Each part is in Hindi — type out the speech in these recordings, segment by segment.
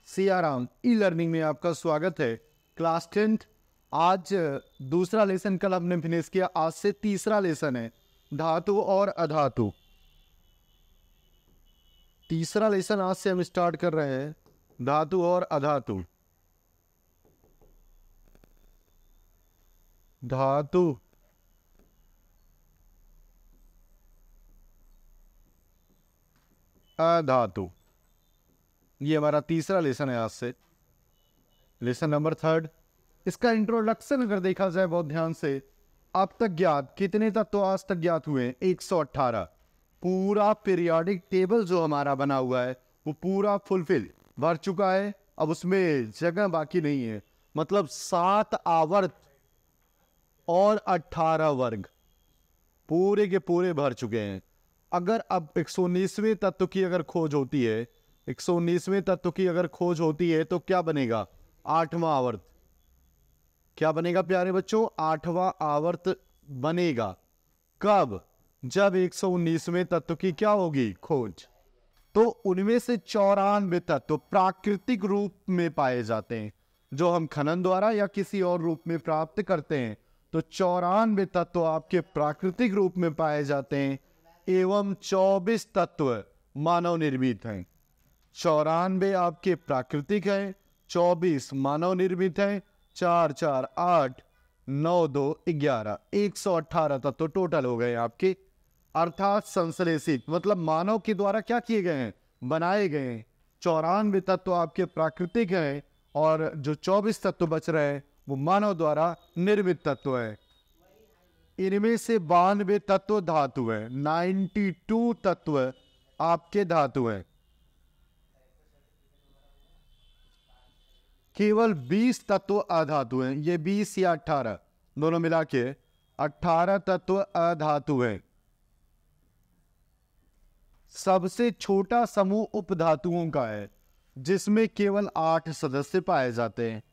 सियाराम ई लर्निंग में आपका स्वागत है। क्लास 10th आज दूसरा लेसन कल हमने फिनिश किया, आज से तीसरा लेसन है धातु और अधातु। तीसरा लेसन आज से हम स्टार्ट कर रहे हैं धातु और अधातु। धातु अधातु ये हमारा तीसरा लेसन है आज से, लेसन नंबर 3। इसका इंट्रोडक्शन अगर देखा जाए बहुत ध्यान से, अब तक ज्ञात कितने तत्व आज तक ज्ञात हुए? 118। पूरा पीरियोडिक टेबल जो हमारा बना हुआ है वो पूरा फुलफिल भर चुका है। अब उसमें जगह बाकी नहीं है, मतलब 7 आवर्त और 18 वर्ग पूरे के पूरे भर चुके हैं। अगर अब 119वें तत्व की अगर खोज होती है, 119वें तत्व की अगर खोज होती है तो क्या बनेगा? 8वां आवर्त। क्या बनेगा प्यारे बच्चों? 8वां आवर्त बनेगा। कब? जब 119वें तत्व की क्या होगी? खोज। तो उनमें से 94 तत्व प्राकृतिक रूप में पाए जाते हैं, जो हम खनन द्वारा या किसी और रूप में प्राप्त करते हैं। तो 94 तत्व आपके प्राकृतिक रूप में पाए जाते हैं एवं 24 तत्व मानव निर्मित हैं। 94 आपके प्राकृतिक है, 24 मानव निर्मित है। 4 4 8 9 2 11 118 तत्व टोटल हो गए आपके, अर्थात संश्लेषित, मतलब मानव के द्वारा क्या किए गए हैं? बनाए गए हैं। 94 तत्व आपके प्राकृतिक हैं और जो 24 तत्व बच रहे हैं वो मानव द्वारा निर्मित तत्व है। इनमें से 92 तत्व धातु है, 92 तत्व आपके धातु है। केवल 20 तत्व अधातु हैं। ये 20 या 18 दोनों मिला के 18 तत्व अधातु हैं। सबसे छोटा समूह उपधातुओं का है, जिसमें केवल 8 सदस्य पाए जाते हैं।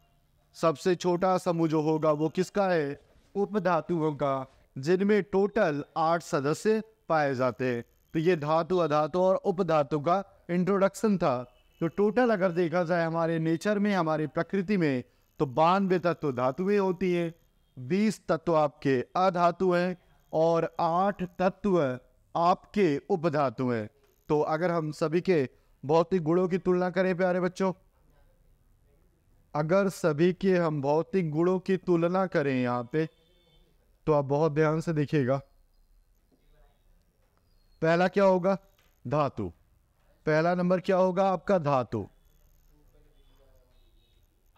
सबसे छोटा समूह जो होगा वो किसका है? उपधातुओं का, जिनमें टोटल 8 सदस्य पाए जाते हैं। तो ये धातु अधातु और उपधातु का इंट्रोडक्शन था। तो टोटल अगर देखा जाए हमारे नेचर में, हमारी प्रकृति में, तो 92 तत्व धातुएं होती हैं, 20 तत्व आपके अधातु हैं और 8 तत्व आपके उपधातु हैं। तो अगर हम सभी के भौतिक गुणों की तुलना करें प्यारे बच्चों, अगर सभी के हम भौतिक गुणों की तुलना करें यहाँ पे, तो आप बहुत ध्यान से देखिएगा। पहला क्या होगा? धातु। पहला नंबर क्या होगा आपका? धातु।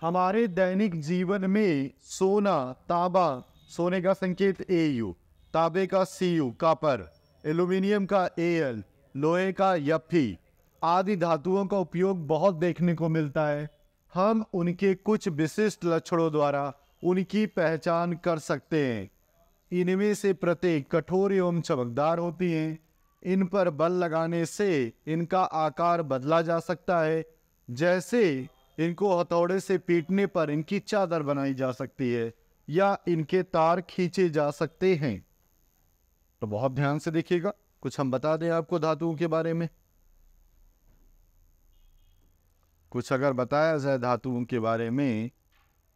हमारे दैनिक जीवन में सोना, तांबा, सोने का संकेत Au, तांबे का Cu, कॉपर, एल्यूमिनियम का Al, लोहे का Fe आदि धातुओं का उपयोग बहुत देखने को मिलता है। हम उनके कुछ विशिष्ट लक्षणों द्वारा उनकी पहचान कर सकते हैं। इनमें से प्रत्येक कठोर एवं चमकदार होती हैं। इन पर बल लगाने से इनका आकार बदला जा सकता है, जैसे इनको हथौड़े से पीटने पर इनकी चादर बनाई जा सकती है या इनके तार खींचे जा सकते हैं। तो बहुत ध्यान से देखिएगा, कुछ हम बता दें आपको धातुओं के बारे में। कुछ अगर बताया जाए धातुओं के बारे में,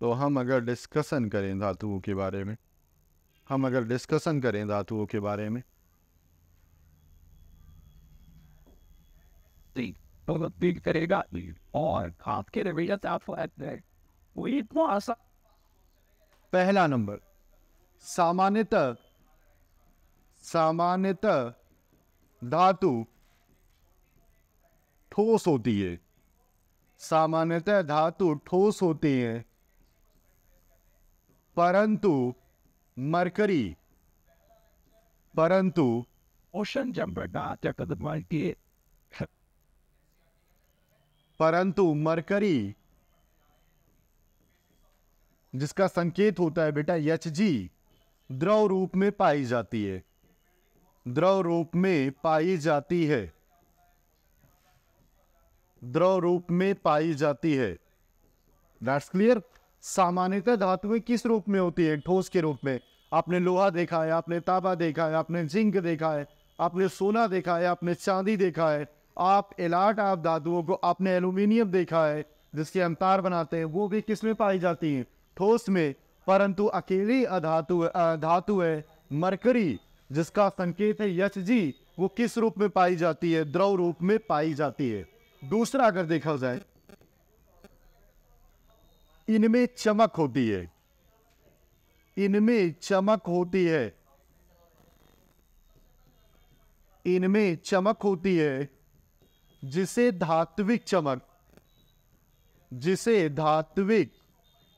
तो हम अगर डिस्कशन करें धातुओं के बारे में, करेगा और आपके रवैयत आपको वो इतना आसान। पहला नंबर, सामान्यतः धातु ठोस होती है। सामान्यतः धातु ठोस होती है, परंतु ओशन मरकरी जिसका संकेत होता है बेटा Hg, द्रव रूप में पाई जाती है। द्रव रूप में पाई जाती है। That's clear. सामान्यतः धातुएं किस रूप में होती है? ठोस के रूप में। आपने लोहा देखा है, आपने तांबा देखा है, आपने जिंक देखा है, आपने सोना देखा है, आपने चांदी देखा है, आप एलाट आप धातुओं को, आपने एल्यूमिनियम देखा है, जिसके हम तार बनाते हैं, वो भी किस में पाई जाती हैं? ठोस में। परंतु अकेली धातु है मरकरी, जिसका संकेत है Hg, वो किस रूप में पाई जाती है? द्रव रूप में पाई जाती है। दूसरा अगर देखा जाए, इनमें चमक होती है, इनमें चमक होती है, इनमें चमक होती है, जिसे धात्विक चमक, जिसे धात्विक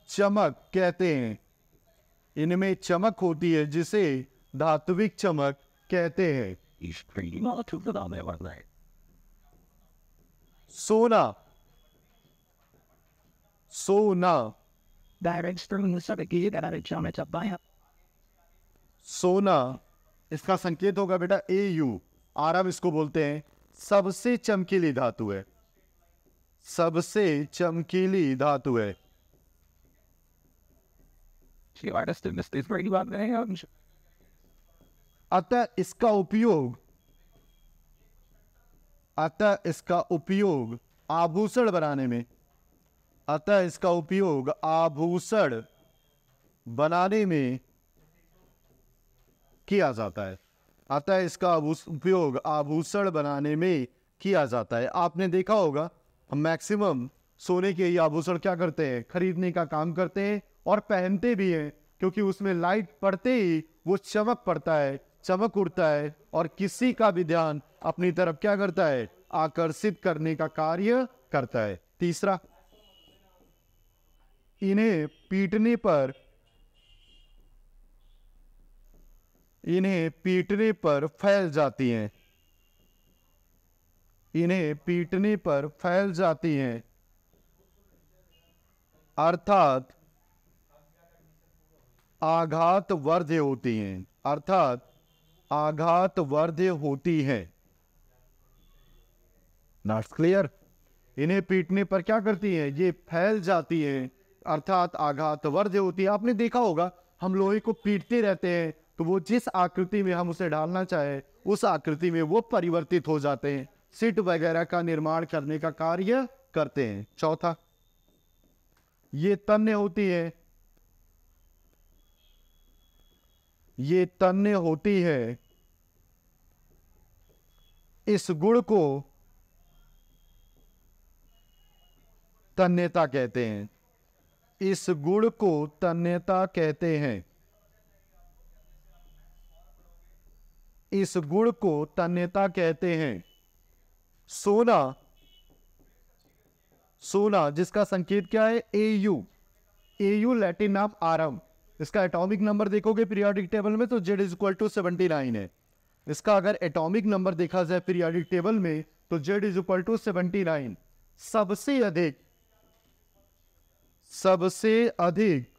चमक कहते हैं। इनमें चमक होती है जिसे धात्विक चमक कहते हैं। He's pretty well to the on there one night. सोना, सोना, Direct string the subject you got to jump it up by up. सोना, इसका संकेत होगा बेटा Au, आराम इसको बोलते हैं। सबसे चमकीली धातु है, सबसे चमकीली धातु है। She artist in this is pretty well there. अतः इसका उपयोग, अतः इसका उपयोग आभूषण बनाने में, अतः इसका उपयोग आभूषण बनाने में किया जाता है। अतः इसका उपयोग आभूषण बनाने में किया जाता है। आपने देखा होगा हम मैक्सिमम सोने के ये आभूषण क्या करते हैं? खरीदने का काम करते हैं और पहनते भी हैं, क्योंकि उसमें लाइट पड़ते ही वो चमक पड़ता है, चमक उड़ता है और किसी का भी ध्यान अपनी तरफ क्या करता है? आकर्षित करने का कार्य करता है। तीसरा, इन्हें पीटने पर, इन्हें पीटने पर फैल जाती हैं, इन्हें पीटने पर फैल जाती हैं, अर्थात आघात वर्ध्य होती हैं, अर्थात आघात वर्ध्य होती हैं। Not clear? इन्हें पीटने पर क्या करती हैं? ये फैल जाती हैं, अर्थात आघात वर्ध्य होती है। आपने देखा होगा हम लोहे को पीटते रहते हैं तो वो जिस आकृति में हम उसे डालना चाहे उस आकृति में वो परिवर्तित हो जाते हैं, सीट वगैरह का निर्माण करने का कार्य करते हैं। चौथा, ये तन्य होती है, ये तन्य होती है। इस गुण को तन्यता कहते हैं, इस गुण को तन्यता कहते हैं, इस गुण को तन्यता कहते हैं। सोना, सोना जिसका संकेत क्या है? Au, Au लैटिन नाम आरम। इसका एटॉमिक नंबर देखोगे पीरियोडिक टेबल में तो Z = 79 है। इसका अगर एटॉमिक नंबर देखा जाए पीरियोडिक टेबल में तो Z = 79। सबसे अधिक, सबसे अधिक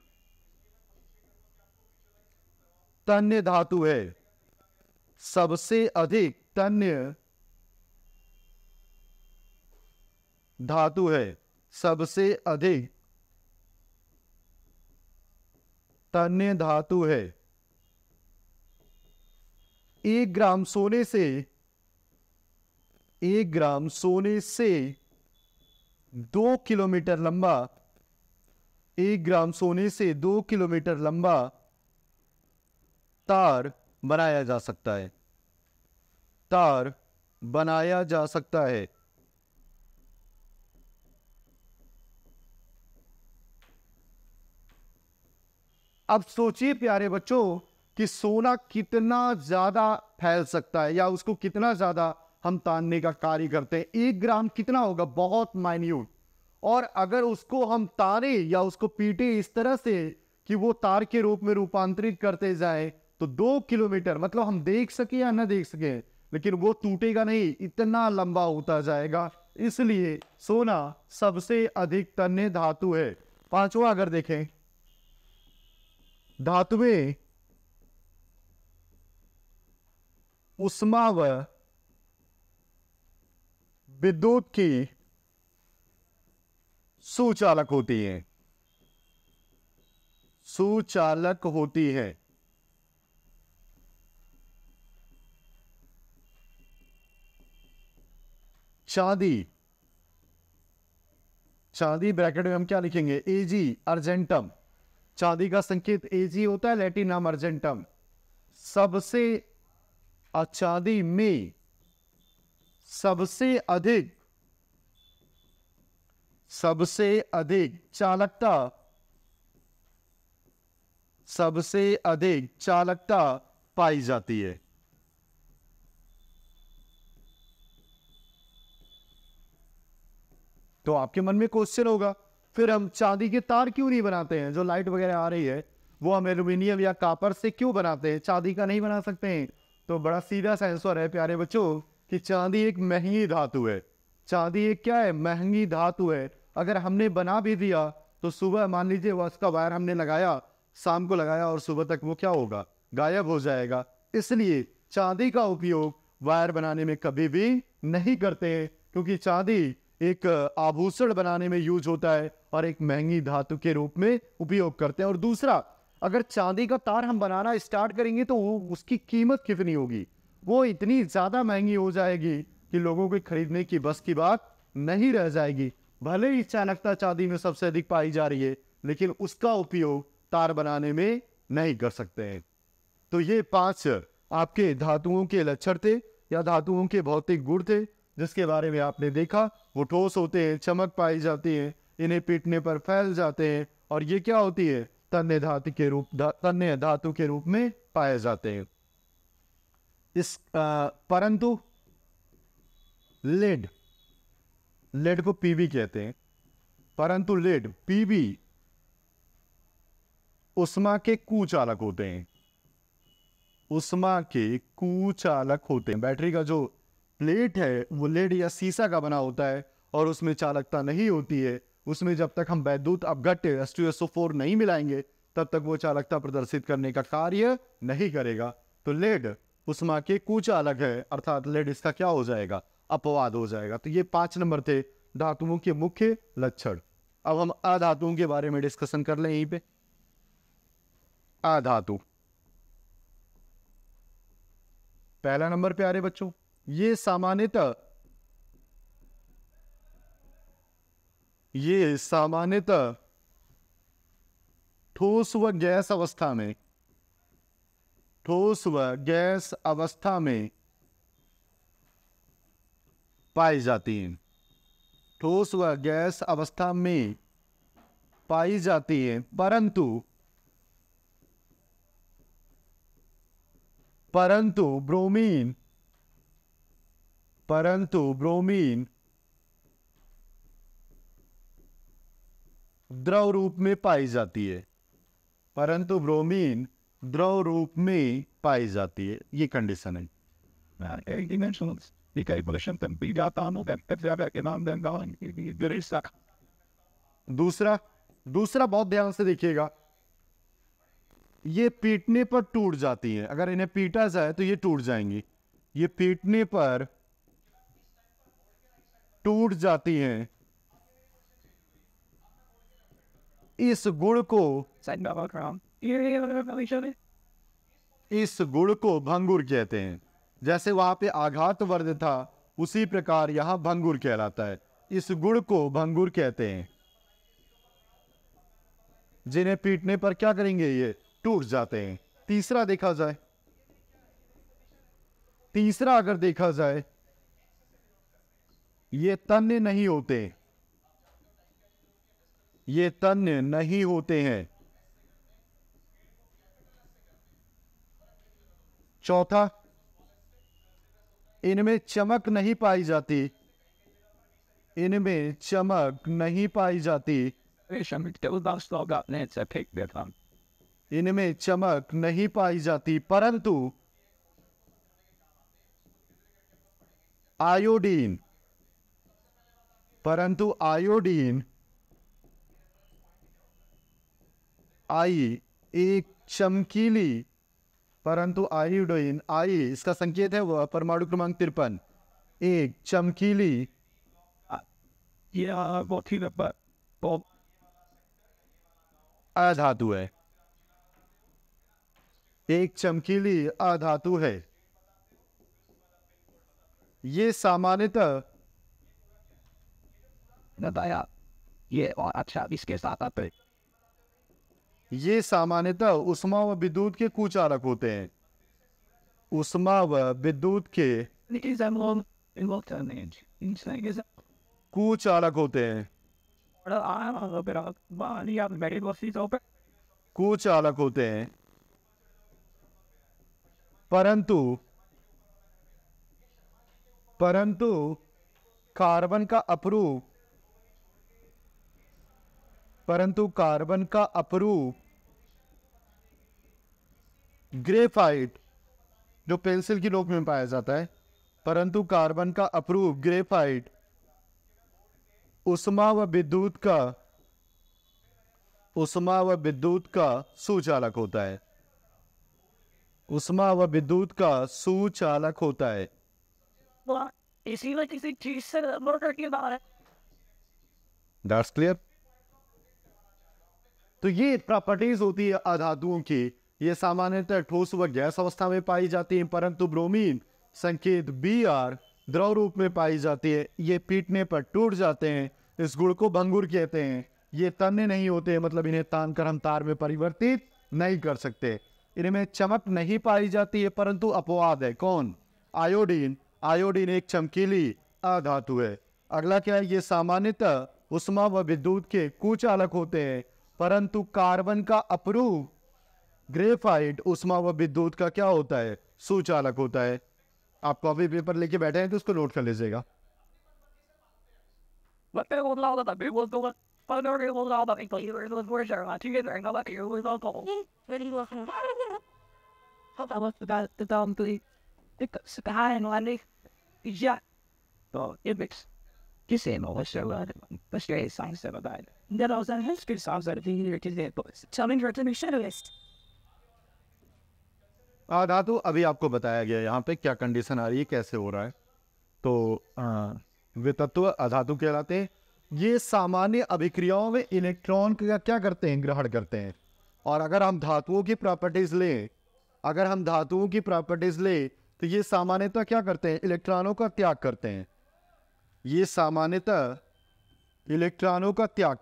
तन्य धातु है, सबसे अधिक तन्य धातु है, सबसे अधिक तन्य धातु है। 1 ग्राम सोने से, 1 ग्राम सोने से 2 किलोमीटर लंबा, 1 ग्राम सोने से 2 किलोमीटर लंबा तार बनाया जा सकता है, तार बनाया जा सकता है। अब सोचिए प्यारे बच्चों कि सोना कितना ज्यादा फैल सकता है या उसको कितना ज्यादा हम तानने का कार्य करते हैं। 1 ग्राम कितना होगा? बहुत माइन्यूट। और अगर उसको हम तारे या उसको पीटे इस तरह से कि वो तार के रूप में रूपांतरित करते जाए तो 2 किलोमीटर, मतलब हम देख सके या ना देख सके, लेकिन वो टूटेगा नहीं, इतना लंबा होता जाएगा। इसलिए सोना सबसे अधिक तन्य धातु है। पांचवा अगर देखें, धातुएं उष्मा व विद्युत की सुचालक होती हैं, सुचालक होती है। चांदी, चांदी ब्रैकेट में हम क्या लिखेंगे, एजी अर्जेंटम। चांदी का संकेत एजी होता है, लैटिन नाम अर्जेंटम। सबसे चांदी में सबसे अधिक चालकता पाई जाती है। तो आपके मन में क्वेश्चन होगा, फिर हम चांदी के तार क्यों नहीं बनाते हैं? जो लाइट वगैरह आ रही है वो हम एल्यूमिनियम या कॉपर से क्यों बनाते हैं, चांदी का नहीं बना सकते हैं? तो बड़ा सीधा सा आंसर है प्यारे बच्चों कि चांदी एक महंगी धातु है। चांदी एक क्या है, महंगी धातु है। अगर हमने बना भी दिया तो सुबह मान लीजिए उसका वायर हमने लगाया, शाम को लगाया और सुबह तक वो क्या होगा, गायब हो जाएगा। इसलिए चांदी का उपयोग वायर बनाने में कभी भी नहीं करते हैं, क्योंकि चांदी एक आभूषण बनाने में यूज होता है और एक महंगी धातु के रूप में उपयोग करते हैं। और दूसरा, अगर चांदी का तार हम बनाना स्टार्ट करेंगे तो उसकी कीमत कितनी होगी, वो इतनी ज्यादा महंगी हो जाएगी कि लोगों के खरीदने की बस की बात नहीं रह जाएगी। भले ही चाणक्यता चांदी में सबसे अधिक पाई जा रही है, लेकिन उसका उपयोग तार बनाने में नहीं कर सकते हैं। तो ये 5 आपके धातुओं के लक्षण थे या धातुओं के भौतिक गुण थे, जिसके बारे में आपने देखा। वो ठोस होते हैं, चमक पाई जाती है, इन्हें पीटने पर फैल जाते हैं, और ये क्या होती है, तन्य धातु के रूप में पाए जाते हैं। परंतु लेड को पीबी कहते हैं, परंतु लेड पीबी उष्मा के कुचालक होते हैं। उष्मा के कुचालक होते हैं। बैटरी का जो प्लेट है वो लेड या शीशा का बना होता है और उसमें चालकता नहीं होती है। उसमें जब तक हम वैद्युत अपघट्य H2SO4 नहीं मिलाएंगे तब तक वो चालकता प्रदर्शित करने का कार्य नहीं करेगा। तो लेड उष्मा के कुचालक है, अर्थात लेड इसका क्या हो जाएगा, अपवाद हो जाएगा। तो ये 5 नंबर थे धातुओं के मुख्य लक्षण। अब हम अधातुओं के बारे में डिस्कशन कर लें यहीं पे। अधातु, पहला नंबर प्यारे बच्चों, ये सामान्यतः ठोस व गैस अवस्था में पाई जाती हैं। ठोस व गैस अवस्था में पाई जाती हैं, परंतु ब्रोमीन द्रव रूप में पाई जाती है। परंतु ब्रोमीन द्रव रूप में पाई जाती है, ये कंडीशन है। दूसरा बहुत ध्यान से देखिएगा, ये पीटने पर टूट जाती है। अगर इन्हें पीटा जाए तो ये टूट जाएंगी। ये पीटने पर टूट जाती हैं। इस गुण को भंगुर कहते हैं। जैसे वहां पे आघात वर्ध था, उसी प्रकार यहां भंगुर कहलाता है। इस गुण को भंगुर कहते हैं। जिन्हें पीटने पर क्या करेंगे, ये टूट जाते हैं। तीसरा अगर देखा जाए, ये तन्य नहीं होते हैं। चौथा, इनमें चमक नहीं पाई जाती। इनमें चमक नहीं पाई जाती, परंतु आयोडीन एक चमकीली, इसका संकेत है वह परमाणु क्रमांक 53, एक चमकीली अधातु है। एक चमकीली अधातु है। ये सामान्यतः ये और अच्छा इसके साथ आते ये सामान्यतः ऊष्मा व विद्युत के कुचालक होते हैं। ऊष्मा व विद्युत के is a long in what age in saying is कुचालक होते हैं। I don't know a bit of money up very well sees open कुचालक होते हैं, परंतु परंतु कार्बन का अपरूप ग्रेफाइट जो पेंसिल की नोक में पाया जाता है, परंतु कार्बन का अपरूप ग्रेफाइट ऊष्मा व विद्युत का सुचालक होता है। ऊष्मा व विद्युत का सुचालक होता है। well is he like is it you said murder about it that's clear. तो ये प्रॉपर्टीज होती है अधातुओं की। ये सामान्यतः ठोस व गैस अवस्था में पाई जाती हैं, परंतु ब्रोमीन संकेत Br द्रव रूप में पाई जाती है। ये पीटने पर टूट जाते हैं। इस गुण को भंगुर कहते हैं। ये तन्य नहीं होते, मतलब इन्हें तान कर हम तार में परिवर्तित नहीं कर सकते। इनमें चमक नहीं पाई जाती है, परंतु अपवाद है। कौन? आयोडीन। आयोडीन एक चमकीली अधातु है। अगला क्या है? ये सामान्यतः ऊष्मा व विद्युत के कुचालक होते हैं, परंतु कार्बन का अपरूप ग्रेफाइट ऊष्मा व विद्युत का क्या होता है? सुचालक होता है। आप कॉपी पेपर लेके बैठे हैं तो उसको नोट कर लीजिएगा। what they will know that people do it but they will know that people here is where they're not together and like you will go very well how that was the down to the sky and one day yeah so it makes you say no what's your but straight songs about that then I was on his good songs that he here today but tell me to be shadowist धातु अभी आपको बताया गया यहाँ पे क्या कंडीशन आ रही है, कैसे हो रहा है। तो वे तत्व अधातु कहलाते हैं। ये सामान्य अभिक्रियाओं में इलेक्ट्रॉन का क्या करते हैं? ग्रहण करते हैं। और अगर हम धातुओं की प्रॉपर्टीज लें तो ये सामान्यतः क्या करते हैं? इलेक्ट्रॉनों का त्याग करते हैं। ये सामान्यतः इलेक्ट्रॉनों का त्याग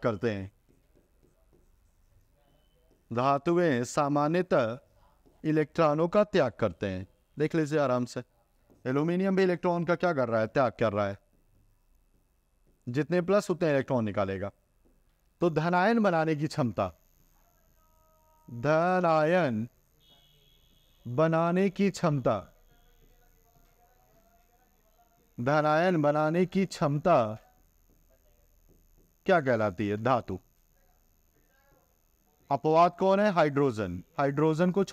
करते हैं। धातुएं सामान्यतः इलेक्ट्रॉनों का त्याग करते हैं। देख लीजिए आराम से। एल्यूमिनियम भी इलेक्ट्रॉन का क्या कर रहा है? त्याग कर रहा है। जितने प्लस उतने इलेक्ट्रॉन निकालेगा। तो धनायन बनाने की क्षमता क्या कहलाती है? धातु। अपवाद कौन है? हाइड्रोजन। हाइड्रोजन को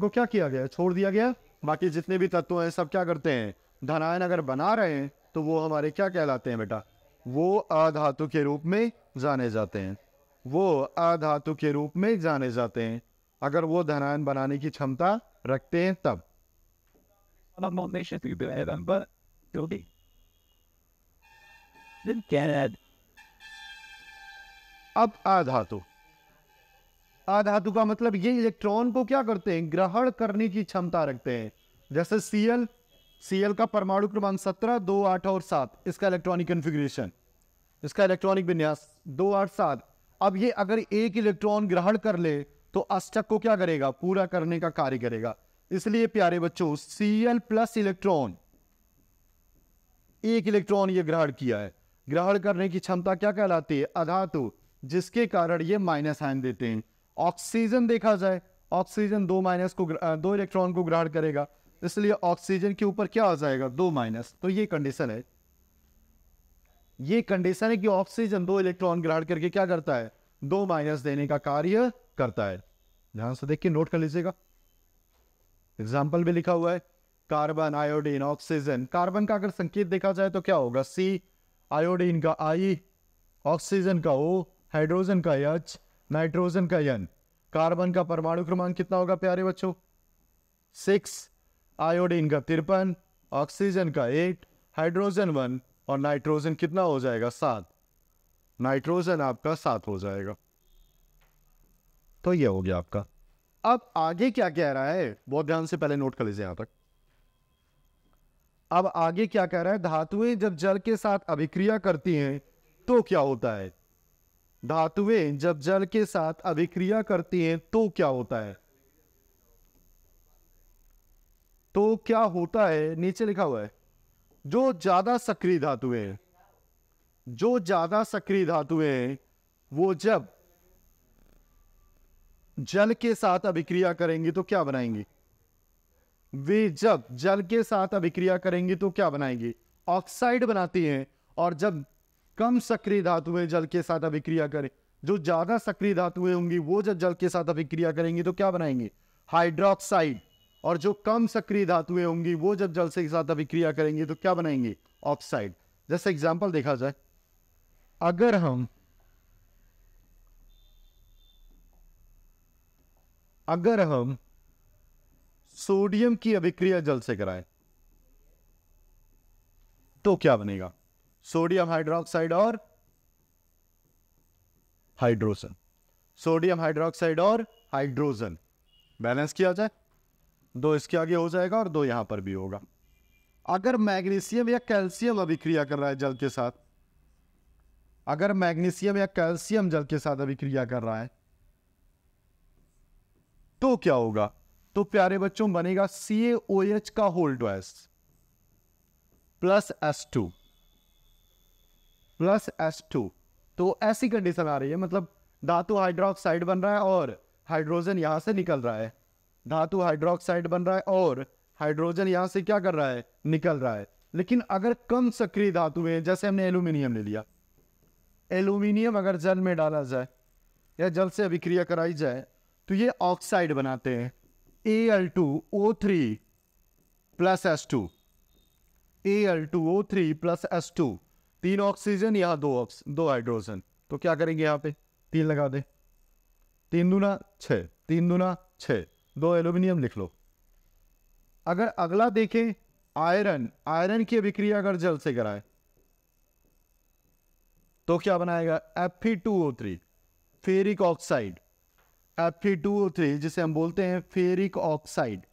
क्या किया गया? छोड़ दिया गया। बाकी जितने भी तत्व हैं सब क्या करते हैं? धनायन अगर बना रहे हैं तो वो हमारे क्या कहलाते हैं बेटा? वो अधातु के रूप में जाने जाते हैं। अगर वो धनायन बनाने की क्षमता रखते हैं तब। I'm not nation to be heaven but you'll be then get it अब अधातु का मतलब ये इलेक्ट्रॉन को क्या करते हैं? ग्रहण करने की क्षमता रखते हैं। जैसे Cl का परमाणु क्रमांक 17, 2, 8 और 7। इसका इलेक्ट्रॉनिक कॉन्फ़िगरेशन, इसका इलेक्ट्रॉनिक विन्यास 2, 8, 7। अब ये अगर एक इलेक्ट्रॉन ग्रहण कर ले तो अष्टक को क्या करेगा? पूरा करने का कार्य करेगा। इसलिए प्यारे बच्चों Cl प्लस इलेक्ट्रॉन, एक इलेक्ट्रॉन ये ग्रहण किया है। ग्रहण करने की क्षमता क्या कहलाती है? अधातु, जिसके कारण ये माइनस आयन देते हैं। ऑक्सीजन देखा जाए, ऑक्सीजन 2 इलेक्ट्रॉन को ग्रहण करेगा, इसलिए ऑक्सीजन के ऊपर क्या आ जाएगा? 2-। तो ये कंडीशन है कि ऑक्सीजन 2 इलेक्ट्रॉन ग्रहण करके क्या करता है? 2- देने का कार्य करता है। ध्यान से देख के नोट कर लीजिएगा। एग्जाम्पल भी लिखा हुआ है। Carbon, iodine, oxygen. कार्बन का अगर संकेत देखा जाए तो क्या होगा? C, आयोडीन का I, ऑक्सीजन का O, हाइड्रोजन का H, नाइट्रोजन का N। कार्बन का परमाणु क्रमांक कितना होगा प्यारे बच्चों? 6, आयोडीन का 53, ऑक्सीजन का 8, हाइड्रोजन 1 और नाइट्रोजन कितना हो जाएगा? 7। नाइट्रोजन आपका 7 हो जाएगा। तो ये हो गया आपका अब आगे क्या कह रहा है, बहुत ध्यान से पहले नोट कर लीजिए यहां तक। अब आगे क्या कह रहा है, धातुएं जब जल के साथ अभिक्रिया करती हैं तो क्या होता है। धातुएं जब जल के साथ अभिक्रिया करती हैं तो क्या होता है। तो क्या होता है, नीचे लिखा हुआ है, जो ज्यादा सक्रिय धातुएं हैं, जो ज्यादा सक्रिय धातुएं हैं वो जब जल के साथ अभिक्रिया करेंगी तो क्या बनाएंगी। वे जब जल के साथ अभिक्रिया करेंगी तो क्या बनाएंगी, ऑक्साइड बनाती हैं। और जब कम सक्रिय धातुएं जल के साथ अभिक्रिया करें, जो ज्यादा सक्रिय धातुएं होंगी वो जब जल के साथ अभिक्रिया करेंगी तो क्या बनाएंगी, हाइड्रोक्साइड। और जो कम सक्रिय धातुएं होंगी वो जब जल के साथ अभिक्रिया करेंगी तो क्या बनाएंगी, ऑक्साइड। जैसे एग्जाम्पल देखा जाए, अगर हम सोडियम की अभिक्रिया जल से कराएं तो क्या बनेगा, सोडियम हाइड्रोक्साइड और हाइड्रोजन। सोडियम हाइड्रोक्साइड और हाइड्रोजन बैलेंस किया जाए, 2 इसके आगे हो जाएगा और 2 यहां पर भी होगा। अगर मैग्नीशियम या कैल्शियम अभिक्रिया कर रहा है जल के साथ, अगर मैग्नीशियम या कैल्शियम जल के साथ अभिक्रिया कर रहा है तो क्या होगा, तो प्यारे बच्चों बनेगा CaOH का होल ट्वाइस प्लस S2। तो ऐसी कंडीशन आ रही है, मतलब धातु हाइड्रोक्साइड बन रहा है और हाइड्रोजन यहां से निकल रहा है। धातु हाइड्रोक्साइड बन रहा है और हाइड्रोजन यहां से क्या कर रहा है, निकल रहा है। लेकिन अगर कम सक्रिय धातु है, जैसे हमने एल्यूमिनियम ले लिया, एल्यूमिनियम अगर जल में डाला जाए या जल से अभिक्रिया कराई जाए तो ये ऑक्साइड बनाते हैं, Al2O3 plus S2, Al2O3 plus S2, 3 oxygen, यहां 2 हाइड्रोजन। तो क्या करेंगे, यहां पे 3 लगा दे, 3 दूना 6, 3 दूना 6, 2 एल्यूमिनियम लिख लो। अगर अगला देखें, आयरन की अभिक्रिया अगर जल से कराए तो क्या बनाएगा, Fe2O3, फेरिक ऑक्साइड, Fe2O3 जिसे हम बोलते हैं फेरिक ऑक्साइड।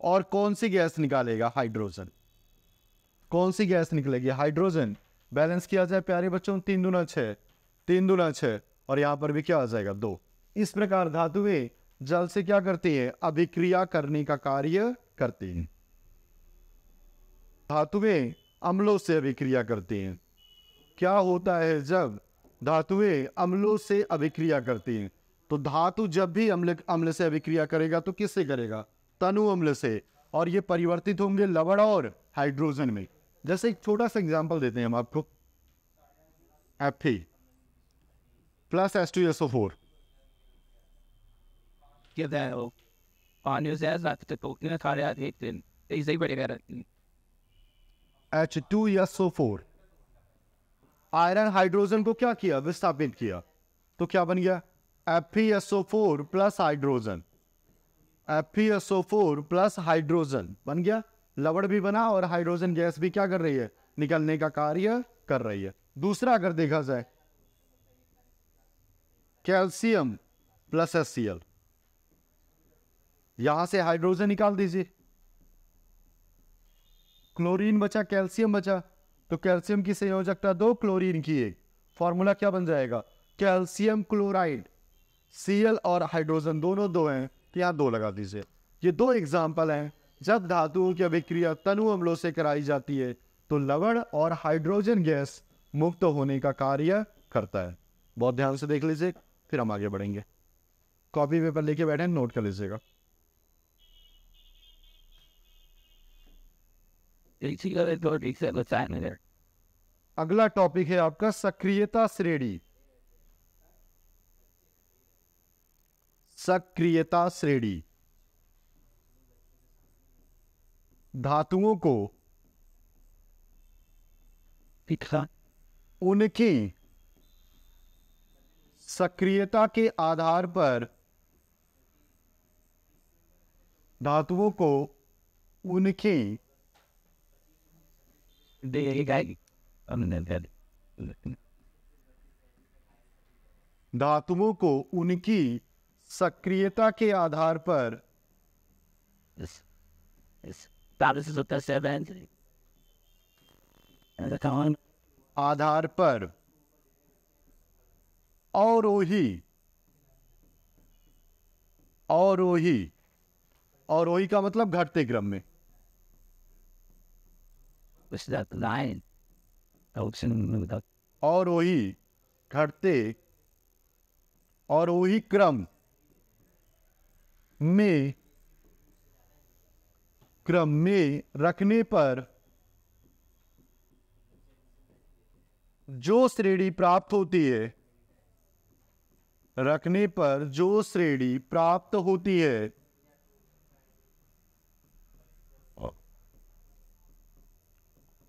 और कौन सी गैस निकालेगा, हाइड्रोजन। कौन सी गैस निकलेगी, हाइड्रोजन। बैलेंस किया जाए प्यारे बच्चों, 3 दूना 6, 3 दूना 6 और यहां पर भी क्या आ जाएगा, 2। इस प्रकार धातुएं जल से क्या करती है, अभिक्रिया करने का कार्य करती हैं। धातुएं अम्लों से अभिक्रिया करती हैं। क्या होता है जब धातुएं अम्लों से अभिक्रिया करती हैं, तो धातु जब भी अम्ल से अभिक्रिया करेगा तो किससे करेगा, तनु अम्ल से। और ये परिवर्तित होंगे लवण और हाइड्रोजन में। जैसे एक छोटा सा एग्जांपल देते हैं हम आपको, Fe plus H2SO4, Give that on his ass not to go in a car out hit then he's able to get it. H2SO4, iron hydrogen को क्या किया, विस्थापित किया, तो क्या बन गया, FeSO4 plus hydrogen, FeSO4 plus hydrogen बन गया। लवण भी बना और हाइड्रोजन गैस भी क्या कर रही है, निकलने का कार्य कर रही है। दूसरा अगर देखा जाए, कैल्शियम प्लस HCl, यहां से हाइड्रोजन निकाल दीजिए, क्लोरीन बचा, कैल्शियम बचा, तो कैल्शियम की संयोजकता 2, क्लोरीन की 1। फॉर्मूला क्या बन जाएगा, कैल्शियम क्लोराइड। Cl और हाइड्रोजन दोनों 2 हैं, तो यहां 2 लगा दीजिए। ये 2 एग्जाम्पल हैं जब धातुओं की अभिक्रिया तनु अम्लों से कराई जाती है तो लवण और हाइड्रोजन गैस मुक्त होने का कार्य करता है। बहुत ध्यान से देख लीजिए, फिर हम आगे बढ़ेंगे। कॉपी पेपर लेके बैठे, नोट कर लीजिएगा। अगला टॉपिक है आपका सक्रियता श्रेणी। सक्रियता श्रेणी धातुओं को उनकी सक्रियता के आधार पर, धातुओं को उनकी धातुओं को उनकी सक्रियता के आधार पर That is what the seven. And the time. आधार पर अवरोही अवरोही अवरोही का मतलब घटते क्रम में, Was that the line? Ocean. अवरोही घटते अवरोही क्रम में रखने पर जो श्रेणी प्राप्त होती है, रखने पर जो श्रेणी प्राप्त होती है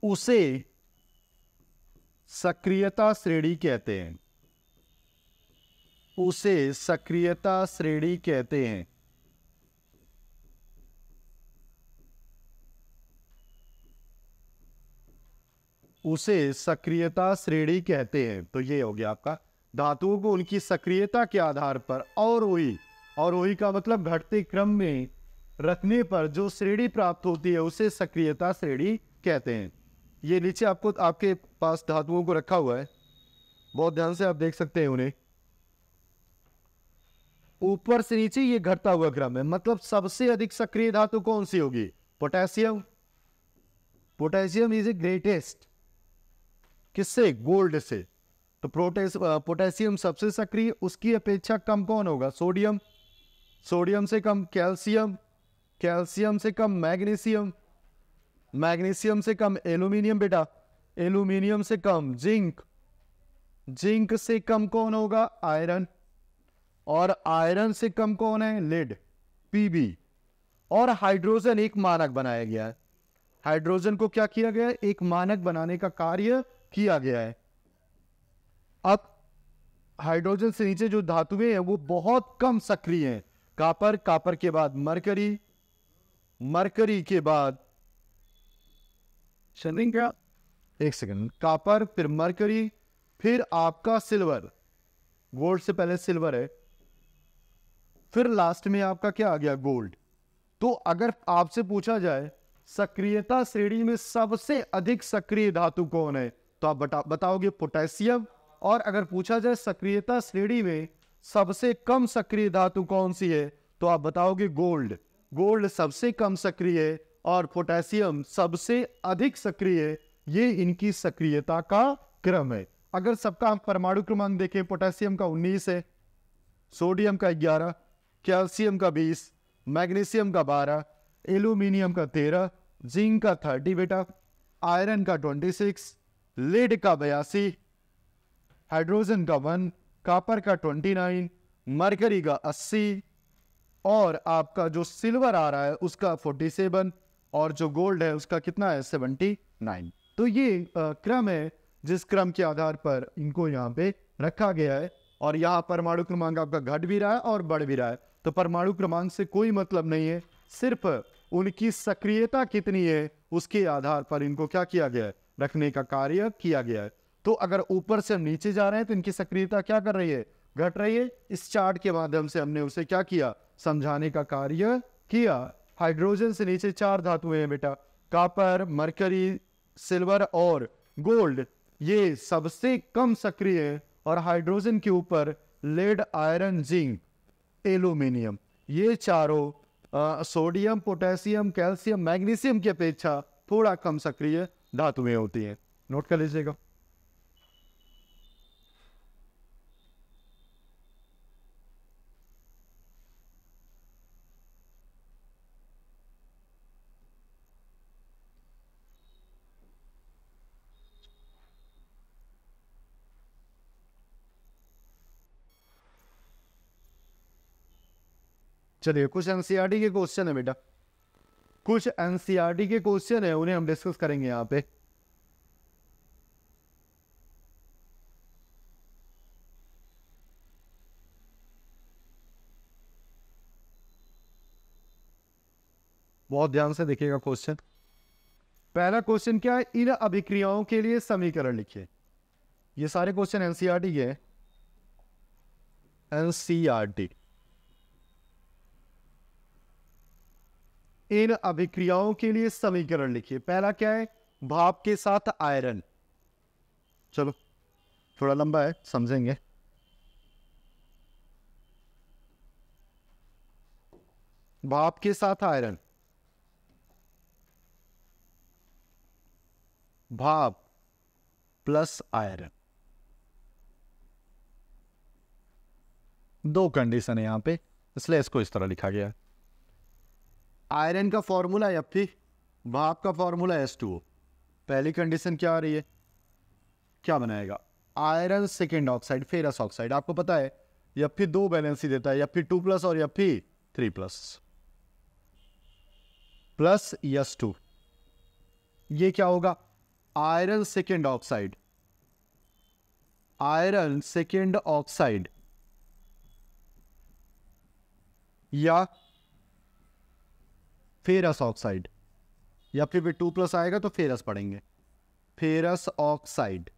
उसे सक्रियता श्रेणी कहते हैं, उसे सक्रियता श्रेणी कहते हैं। उसे सक्रियता श्रेणी कहते हैं। तो ये हो गया आपका धातुओं को उनकी सक्रियता के आधार पर अवरोही का मतलब घटते क्रम में रखने पर जो श्रेणी प्राप्त होती है उसे सक्रियता श्रेणी कहते हैं। ये नीचे आपको आपके पास धातुओं को रखा हुआ है, बहुत ध्यान से आप देख सकते हैं उन्हें। ऊपर से नीचे ये घटता हुआ क्रम है, मतलब सबसे अधिक सक्रिय धातु कौन सी होगी? Potassium. Potassium is a greatest, किससे? गोल्ड से। तो पोटेशियम सबसे सक्रिय, उसकी अपेक्षा कम कौन होगा? सोडियम। सोडियम से कम कैल्शियम, कैल्शियम से कम मैग्नीशियम, मैग्नीशियम से कम एल्यूमिनियम बेटा, एल्यूमिनियम से कम जिंक, जिंक से कम कौन होगा? आयरन, और आयरन से कम कौन है? Lead, PB. और हाइड्रोजन एक मानक बनाया गया है। हाइड्रोजन को क्या किया गया है? एक मानक बनाने का कार्य किया गया है। अब हाइड्रोजन से नीचे जो धातुएं हैं वो बहुत कम सक्रिय हैं। कापर, कापर के बाद मरकरी, मरकरी के बाद एक सेकंड, कापर, फिर मरकरी, फिर आपका सिल्वर, गोल्ड से पहले सिल्वर है, फिर लास्ट में आपका क्या आ गया? गोल्ड। तो अगर आपसे पूछा जाए सक्रियता श्रेणी में सबसे अधिक सक्रिय धातु कौन है, तो आप बताओगे पोटेशियम। और अगर पूछा जाए सक्रियता श्रेणी में सबसे कम सक्रिय धातु कौन सी है, तो आप बताओगे गोल्ड। गोल्ड सबसे कम सक्रिय है और पोटेशियम सबसे अधिक सक्रिय है। ये इनकी सक्रियता का क्रम है। अगर सबका हम परमाणु क्रमांक देखें, पोटेशियम का 19 है, सोडियम का 11, कैल्शियम का 20, मैग्नीशियम का 12, एल्यूमिनियम का 13, जिंक का 30 बेटा, आयरन का 26, लेड का 82, हाइड्रोजन का 1, कॉपर का 29, मरकरी का 80, और आपका जो सिल्वर आ रहा है उसका 47, और जो गोल्ड है उसका कितना है? 79। तो ये क्रम है जिस क्रम के आधार पर इनको यहाँ पे रखा गया है। और यहाँ परमाणु क्रमांक आपका घट भी रहा है और बढ़ भी रहा है। तो परमाणु क्रमांक से कोई मतलब नहीं है, सिर्फ उनकी सक्रियता कितनी है उसके आधार पर इनको क्या किया गया है? रखने का कार्य किया गया है। तो अगर ऊपर से हम नीचे जा रहे हैं तो इनकी सक्रियता क्या कर रही है? घट रही है। इस चार्ट के माध्यम से हमने उसे क्या किया? समझाने का कार्य किया। हाइड्रोजन से नीचे 4 धातुएं हैं बेटा, कॉपर, मरकरी, सिल्वर और गोल्ड। ये सबसे कम सक्रिय है। और हाइड्रोजन के ऊपर लेड, आयरन, जिंक, एल्यूमिनियम, ये चारों सोडियम, पोटेशियम, कैल्शियम, मैग्नीशियम की अपेक्षा थोड़ा कम सक्रिय धातुएं होती हैं। नोट कर लीजिएगा। चलिए, कुछ एनसीईआरटी के क्वेश्चन है बेटा, कुछ एनसीईआरटी के क्वेश्चन है, उन्हें हम डिस्कस करेंगे यहां पे। बहुत ध्यान से देखिएगा क्वेश्चन। पहला क्वेश्चन क्या है? इन अभिक्रियाओं के लिए समीकरण लिखिए। ये सारे क्वेश्चन एनसीईआरटी के हैं। NCERT। इन अभिक्रियाओं के लिए समीकरण लिखिए। पहला क्या है? भाप के साथ आयरन। चलो थोड़ा लंबा है, समझेंगे। भाप के साथ आयरन, भाप प्लस आयरन, दो कंडीशन है यहां पे, इसलिए इसको इस तरह लिखा गया है। आयरन का फॉर्मूला Fe, भाप का फॉर्मूला H2O। पहली कंडीशन क्या आ रही है? क्या बनाएगा? Iron second oxide ferrous oxide. आपको पता है Fe दो बैलेंसी देता है, Fe2+ और Fe3+ प्लस H2। ये क्या होगा? Iron second oxide, iron second oxide या फेरस ऑक्साइड, या फिर भी 2+ आएगा तो फेरस पढ़ेंगे, फेरस ऑक्साइड।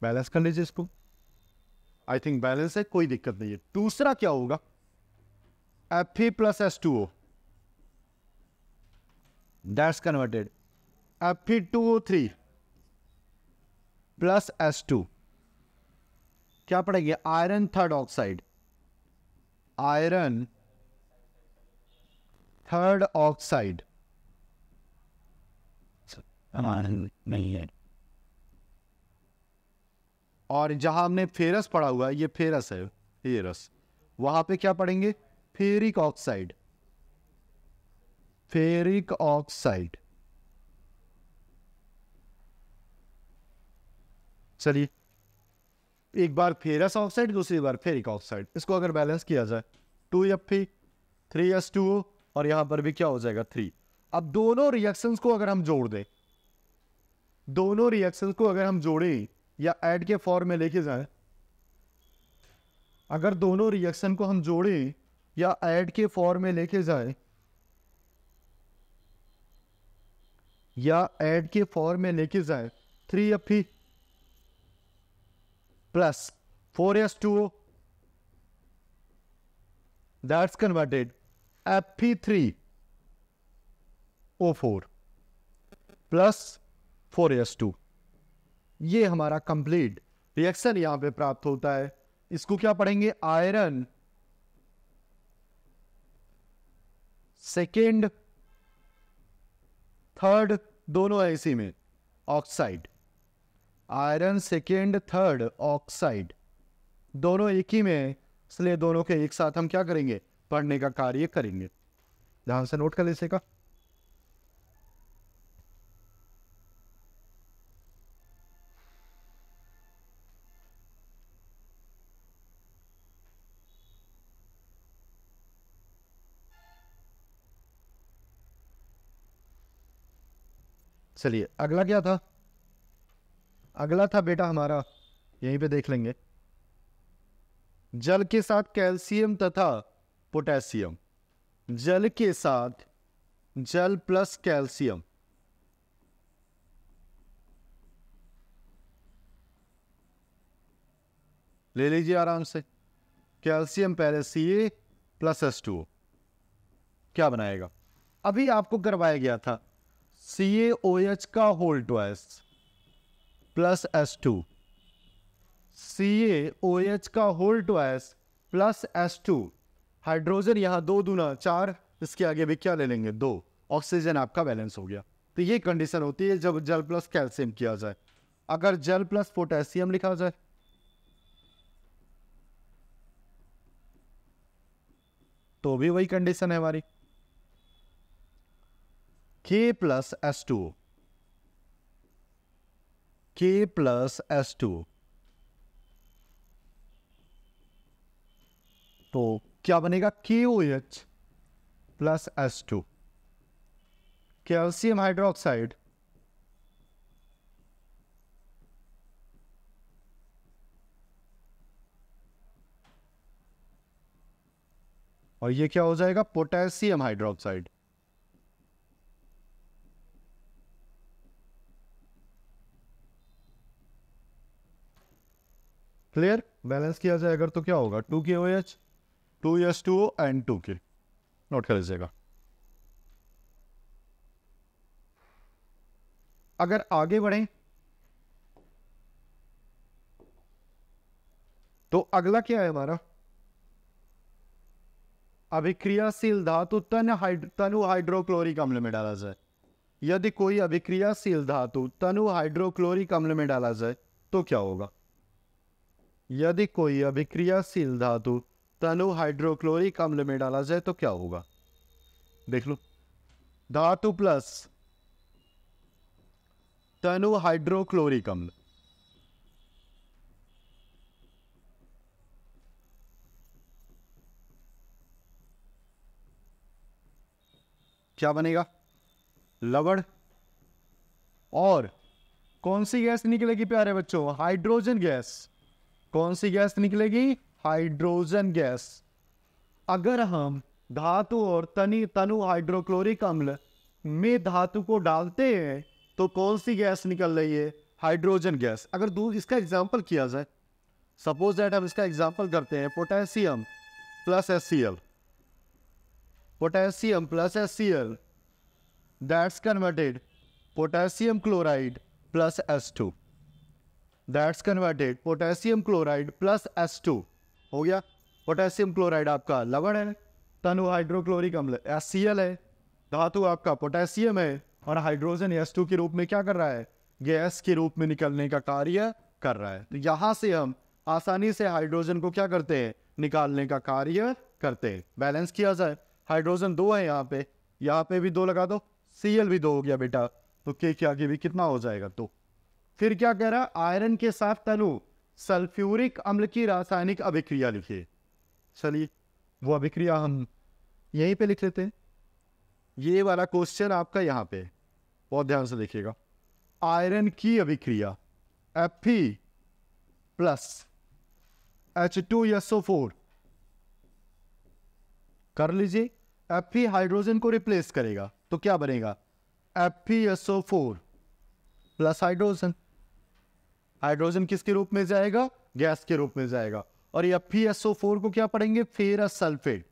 बैलेंस कर लीजिए इसको। आई थिंक बैलेंस है, कोई दिक्कत नहीं है। दूसरा क्या होगा? Fe+H2O, that's converted Fe2O3 plus H2। क्या पढ़ेंगे? Iron third oxide, iron third oxide नहीं है। और जहां हमने फेरस पढ़ा हुआ है, ये फेरस है, फेरस, वहां पे क्या पढ़ेंगे? Ferric oxide, ferric oxide. चलिए, एक बार फेरस ऑक्साइड, दूसरी बार फेरिक ऑक्साइड। इसको अगर बैलेंस किया जाए 2Fe 3H2O और यहां पर भी क्या हो जाएगा? 3। अब दोनों रिएक्शंस को अगर हम जोड़ दें, दोनों रिएक्शंस को अगर हम जोड़ें या ऐड के फॉर्म में लेके जाएं, अगर दोनों रिएक्शन को हम जोड़ें या ऐड के फॉर्म में लेके जाएं, या ऐड के फॉर्म में लेके जाएं, 3Fe plus 4H2O, that's converted Fe3O4 plus 4H2। ये हमारा कंप्लीट रिएक्शन यहां पे प्राप्त होता है। इसको क्या पढ़ेंगे? आयरन सेकेंड थर्ड, दोनों है इसी में, oxide, iron second third oxide, दोनों एक ही में है, इसलिए दोनों के एक साथ हम क्या करेंगे? पढ़ने का कार्य करेंगे। ध्यान से नोट कर लीजिएगा। चलिए, अगला क्या था? अगला था बेटा हमारा, यहीं पे देख लेंगे, जल के साथ कैल्शियम तथा पोटेशियम। जल के साथ, जल प्लस कैल्शियम, ले लीजिए आराम से। कैल्शियम पहले Ca प्लस H2O क्या बनाएगा? अभी आपको करवाया गया था CaOH का whole twice plus H2, CaOH का whole twice plus H2। Hydrogen यहां 2 दूना 4, इसके आगे भी क्या ले लेंगे? 2। ऑक्सीजन आपका बैलेंस हो गया। तो ये कंडीशन होती है जब जल प्लस कैल्शियम किया जाए। अगर जल प्लस पोटेशियम लिखा जाए तो भी वही कंडीशन है हमारी, K plus H2O, K plus H2O। तो क्या बनेगा? KOH plus H2, calcium hydroxide और ये क्या हो जाएगा? Potassium hydroxide. क्लियर? बैलेंस किया जाए अगर तो क्या होगा, 2KOH 2S2O and 2K। Note कर लीजिएगा। अगर आगे बढ़ें तो अगला क्या है हमारा, अभिक्रियाशील धातु तनु हाइड्रोक्लोरिक अम्ल में डाला जाए। यदि कोई अभिक्रियाशील धातु तनु हाइड्रोक्लोरिक अम्ल में डाला जाए तो क्या होगा? यदि कोई अभिक्रियाशील धातु तनु हाइड्रोक्लोरिक अम्ल में डाला जाए तो क्या होगा? देख लो, धातु प्लस तनु हाइड्रोक्लोरिक अम्ल, क्या बनेगा? लवण। और कौन सी गैस निकलेगी प्यारे बच्चों? Hydrogen gas. कौन सी गैस निकलेगी? Hydrogen gas. अगर हम धातु और तनु हाइड्रोक्लोरिक अम्ल में धातु को डालते हैं तो कौन सी गैस निकल रही है? Hydrogen gas. अगर इसका एग्जांपल किया जाए, सपोज दैट हम इसका एग्जांपल करते हैं, potassium plus HCl, potassium plus HCl, that's converted potassium chloride plus H2, that's converted potassium chloride plus H2 हो गया। पोटेशियम क्लोराइड आपका लवण है, तनु हाइड्रोक्लोरिक अम्ल HCl है, धातु आपका पोटेशियम है, और हाइड्रोजन H2 के रूप में क्या कर रहा है? गैस के रूप में निकलने का कार्य कर रहा है। तो यहां से हम आसानी से हाइड्रोजन को क्या करते हैं? निकालने का कार्य करते हैं। बैलेंस किया जाए, हाइड्रोजन 2 है यहाँ पे भी 2 लगा दो, Cl भी 2 हो गया बेटा, तो K के आगे भी कितना हो जाएगा? 2। फिर क्या कह रहा है? आयरन के साथ तनु सल्फ्यूरिक अम्ल की रासायनिक अभिक्रिया लिखिए। चलिए वो अभिक्रिया हम यहीं पे लिख लेते हैं। ये वाला क्वेश्चन आपका यहाँ पे, बहुत ध्यान से देखिएगा। आयरन की अभिक्रिया Fe प्लस H2SO4 कर लीजिए। Fe हाइड्रोजन को रिप्लेस करेगा तो क्या बनेगा? FeSO4 plus hydrogen. हाइड्रोजन किसके रूप में जाएगा? गैस के रूप में जाएगा। और ये FeSO4 को क्या पढ़ेंगे? Ferrous sulphate.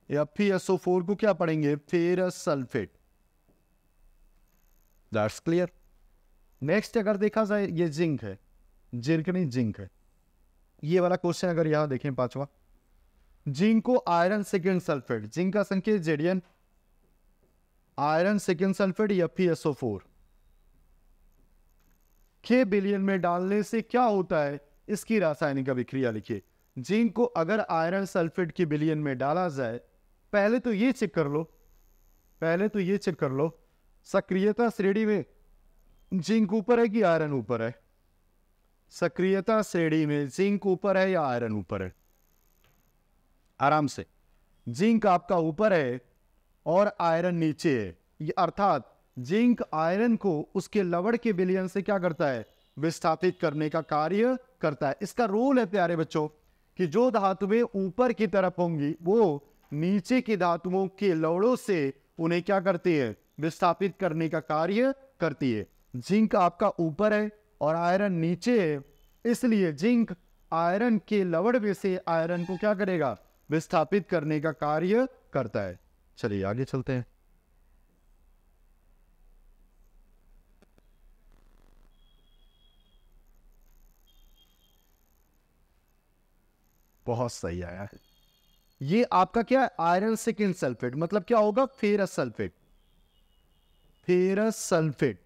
FeSO4 को क्या पढ़ेंगे? Ferrous sulphate. That's clear. Next अगर देखा जाए, ये जिंक है, जिरकनी जिंक है। ये वाला क्वेश्चन अगर यहां देखें 5वां, जिंक को आयरन सेकेंड सल्फेट, जिंक का संकेत जेडियन, आयरन सेकेंड सल्फेट या FeSO4 के विलयन में डालने से क्या होता है? इसकी रासायनिक अभिक्रिया लिखिए। जिंक को अगर आयरन सल्फेट के विलयन में डाला जाए, पहले तो ये चेक कर लो, सक्रियता श्रेणी में जिंक ऊपर है कि आयरन ऊपर है? सक्रियता श्रेणी में जिंक ऊपर है या आयरन ऊपर है? आराम से, जिंक आपका ऊपर है और आयरन नीचे है। ये अर्थात जिंक आयरन को उसके लवण के विलयन से क्या करता है? विस्थापित करने का कार्य करता है। इसका रूल है प्यारे बच्चों कि जो धातुएं ऊपर की तरफ होंगी वो नीचे की धातुओं के लवणों से उन्हें क्या करती है? विस्थापित करने का कार्य करती है। जिंक आपका ऊपर है और आयरन नीचे है, इसलिए जिंक आयरन के लवण में से आयरन को क्या करेगा? विस्थापित करने का कार्य करता है। चलिए आगे चलते हैं। बहुत सही आया है। ये आपका क्या है? आयरन सेकेंड सल्फेट, मतलब क्या होगा? Ferrous sulphate. Ferrous sulphate.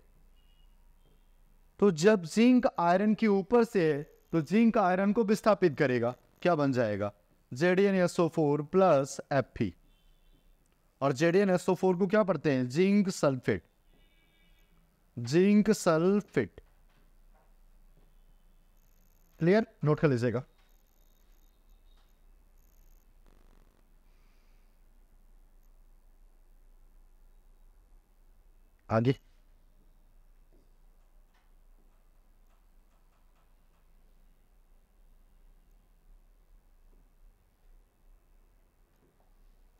तो जब जिंक आयरन के ऊपर से है तो जिंक आयरन को विस्थापित करेगा, क्या बन जाएगा? ZnSO4 plus Fe। और ZnSO4 को क्या पढ़ते हैं? Zinc sulphate. Zinc sulphate. Clear? Note कर लीजिएगा। आगे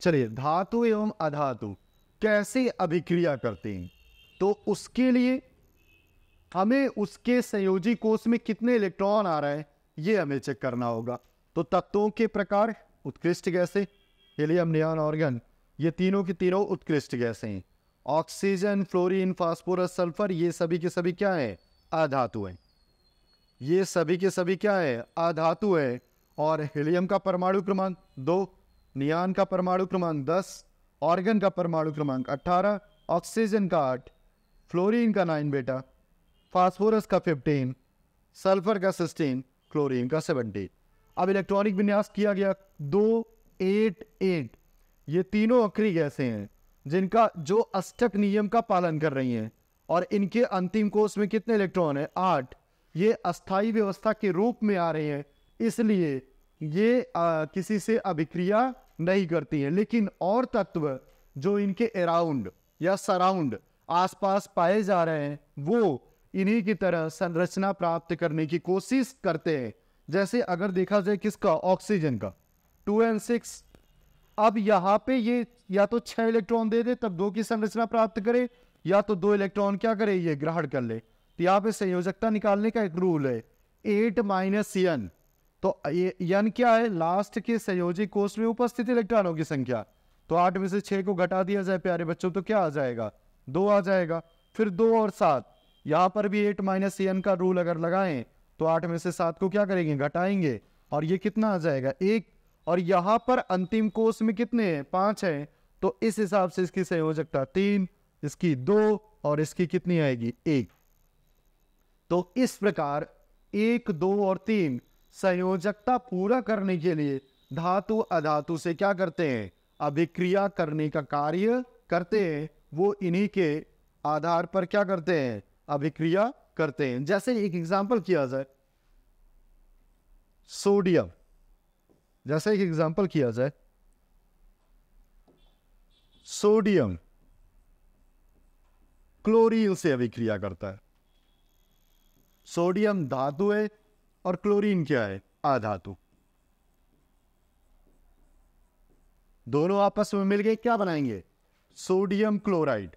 चलिए, धातु एवं अधातु कैसे अभिक्रिया करते हैं, तो उसके लिए हमें उसके संयोजी कोष में कितने इलेक्ट्रॉन आ रहे हैं ये हमें चेक करना होगा। तो तत्वों के प्रकार, उत्कृष्ट गैसें, हीलियम, नियॉन, आर्गन, ये तीनों की तीनों उत्कृष्ट गैसें हैं। ऑक्सीजन, फ्लोरीन, फास्फोरस, सल्फर, ये सभी के सभी क्या है? अधातु हैं। ये सभी के सभी क्या है? अधातु है। और हीलियम का परमाणु क्रमांक 2, नियॉन का परमाणु क्रमांक 10, आर्गन का परमाणु क्रमांक 18, ऑक्सीजन का 8, फ्लोरीन का 9 बेटा, फास्फोरस का 15, सल्फर का 16, क्लोरीन का 17। अब इलेक्ट्रॉनिक विन्यास किया गया 2, 8, 8। ये तीनों अक्रिय गैसें हैं जिनका जो अष्टक नियम का पालन कर रही हैं, और इनके अंतिम कोष में कितने इलेक्ट्रॉन है? 8। ये अस्थायी व्यवस्था के रूप में आ रहे हैं, इसलिए ये किसी से अभिक्रिया नहीं करती हैं। लेकिन और तत्व जो इनके अराउंड या सराउंड आसपास पाए जा रहे हैं, वो इन्हीं की तरह संरचना प्राप्त करने की कोशिश करते हैं। जैसे अगर देखा जाए किसका? ऑक्सीजन का 2 and 6। अब यहाँ पे ये या तो 6 इलेक्ट्रॉन दे दे तब 2 की संरचना प्राप्त करे, या तो 2 इलेक्ट्रॉन क्या करे? ये ग्रहण कर ले। तो यहाँ पे संयोजकता निकालने का एक रूल है, 8 - n। तो ये n क्या है? लास्ट के संयोजी कोष में उपस्थित इलेक्ट्रॉनों की संख्या। तो 8 में से 6 को घटा दिया जाए प्यारे बच्चों, तो क्या आ जाएगा? 2 आ जाएगा। फिर 2 और 7, यहाँ पर भी 8 - n का रूल अगर लगाएं तो 8 में से 7 को क्या करेंगे? घटाएंगे, और ये कितना आ जाएगा? 1। और यहाँ पर अंतिम कोष में कितने हैं? 5 हैं। तो इस हिसाब से इसकी संयोजकता 3, इसकी 2, और इसकी कितनी आएगी? 1। तो इस प्रकार 1, 2 और 3 संयोजकता पूरा करने के लिए धातु अधातु से क्या करते हैं? अभिक्रिया करने का कार्य करते हैं। वो इन्हीं के आधार पर क्या करते हैं? अभिक्रिया करते हैं। जैसे एक एग्जांपल किया जाए, सोडियम, जैसे एक एग्जांपल किया जाए, सोडियम क्लोरीन से अभिक्रिया करता है। सोडियम धातु है और क्लोरीन क्या है? अधातु। दोनों आपस में मिलके क्या बनाएंगे? Sodium chloride.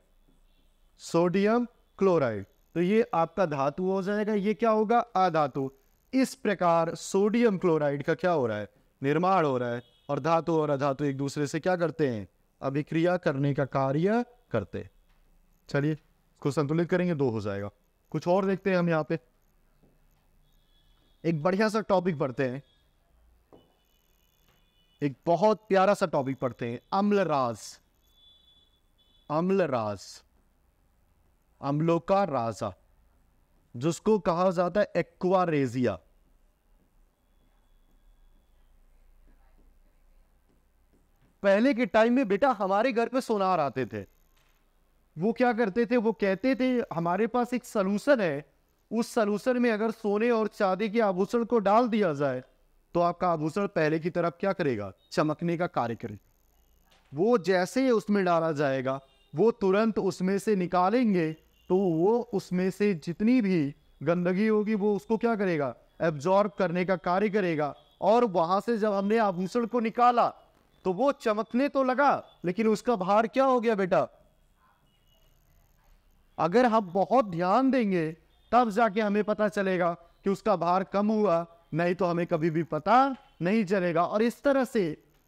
Sodium chloride. तो ये आपका धातु हो जाएगा, ये क्या होगा? अधातु। इस प्रकार सोडियम क्लोराइड का क्या हो रहा है? निर्माण हो रहा है। और धातु और अधातु एक दूसरे से क्या करते हैं? अभिक्रिया करने का कार्य करते हैं। चलिए इसको संतुलित करेंगे, 2 हो जाएगा। कुछ और देखते हैं हम यहाँ पे। एक बढ़िया सा टॉपिक पढ़ते हैं, एक बहुत प्यारा सा टॉपिक पढ़ते हैं, अम्लराज। अम्लराज, अम्लों का राजा, जिसको कहा जाता है एक्वारेजिया। पहले के टाइम में बेटा हमारे घर पे सोनार आते थे। वो क्या करते थे? वो कहते थे हमारे पास एक सलूशन है, उस सलूशन में अगर सोने और चांदी के आभूषण को डाल दिया जाए तो आपका आभूषण पहले की तरफ क्या करेगा? चमकने का कार्य करेगा। वो जैसे ही उसमें डाला जाएगा, वो तुरंत उसमें से निकालेंगे तो वो उसमें से जितनी भी गंदगी होगी वो उसको क्या करेगा? एब्जॉर्ब करने का कार्य करेगा। और वहां से जब हमने आभूषण को निकाला तो वो चमकने तो लगा, लेकिन उसका भार क्या हो गया बेटा? अगर हम बहुत ध्यान देंगे तब जाके हमें पता चलेगा कि उसका भार कम हुआ, नहीं तो हमें कभी भी पता नहीं चलेगा। और इस तरह से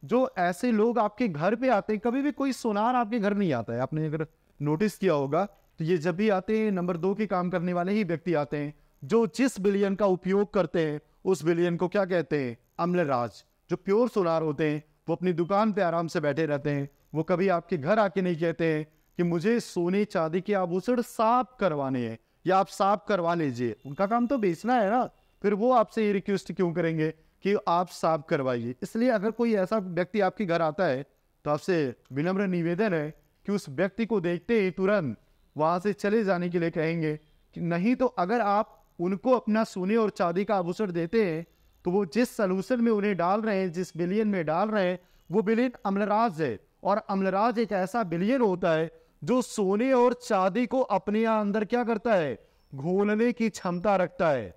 जो ऐसे लोग आपके घर पे आते हैं, कभी भी कोई सोनार आपके घर नहीं आता है, आपने अगर नोटिस किया होगा तो ये जब भी आते हैं नंबर 2 के काम करने वाले ही व्यक्ति आते हैं, जो जिस बिलियन का उपयोग करते हैं उस बिलियन को क्या कहते हैं? अम्लराज। जो प्योर सोनार होते हैं वो अपनी दुकान पे आराम से बैठे रहते हैं, वो कभी आपके घर आके नहीं कहते हैं कि मुझे सोने चांदी के आभूषण साफ करवाने हैं या आप साफ करवा लीजिए। उनका काम तो बेचना है ना, फिर वो आपसे ये रिक्वेस्ट क्यों करेंगे कि आप साफ करवाइए? इसलिए अगर कोई ऐसा व्यक्ति आपके घर आता है तो आपसे विनम्र निवेदन है कि उस व्यक्ति को देखते ही तुरंत वहां से चले जाने के लिए कहेंगे। कि नहीं तो अगर आप उनको अपना सोने और चांदी का आभूषण देते हैं तो वो जिस सलूशन में उन्हें डाल रहे हैं, जिस बिलियन में डाल रहे हैं, वो बिलियन अम्लराज है। और अम्लराज एक ऐसा बिलियन होता है जो सोने और चांदी को अपने अंदर क्या करता है? घोलने की क्षमता रखता है।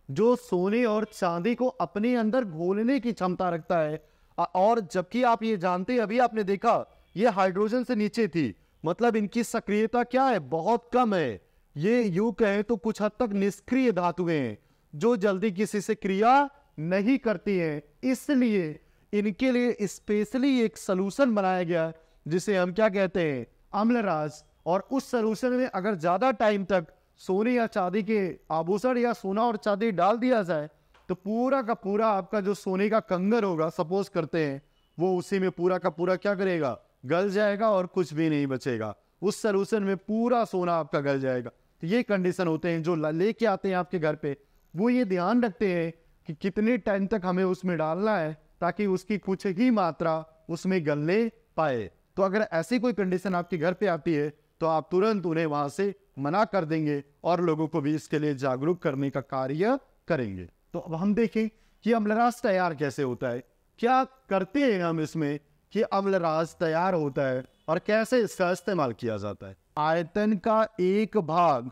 जो सोने और चांदी को अपने अंदर घोलने की क्षमता रखता है। और जबकि आप ये जानते हैं, अभी आपने देखा ये हाइड्रोजन से नीचे थी, मतलब इनकी सक्रियता क्या है? बहुत कम है। ये यूं कहें तो कुछ हद तक निष्क्रिय धातुएं हैं जो जल्दी किसी से क्रिया नहीं करती हैं, इसलिए इनके लिए स्पेशली एक सलूशन बनाया गया जिसे हम क्या कहते हैं, अम्लराज। और उस सलूशन में अगर ज्यादा टाइम तक सोने या चांदी के आभूषण या सोना और चांदी डाल दिया जाए तो पूरा का पूरा आपका जो सोने का कंगन होगा, सपोज करते हैं, वो उसी में पूरा का पूरा क्या करेगा, गल जाएगा और कुछ भी नहीं बचेगा। उस सलूशन में पूरा सोना आपका गल जाएगा। तो ये कंडीशन होते हैं जो लेके आते हैं आपके घर पे, वो ये ध्यान रखते हैं कि कितने टाइम तक हमें उसमें डालना है ताकि उसकी कुछ ही मात्रा उसमें गलने पाए। तो अगर ऐसी कोई कंडीशन आपके घर पे आती है तो आप तुरंत उन्हें वहां से मना कर देंगे और लोगों को भी इसके लिए जागरूक करने का कार्य करेंगे। तो अब हम देखें कि अम्लराज तैयार कैसे होता है, क्या करते हैं हम इसमें कि अम्लराज तैयार होता है और कैसे इसका इस्तेमाल किया जाता है। आयतन का एक भाग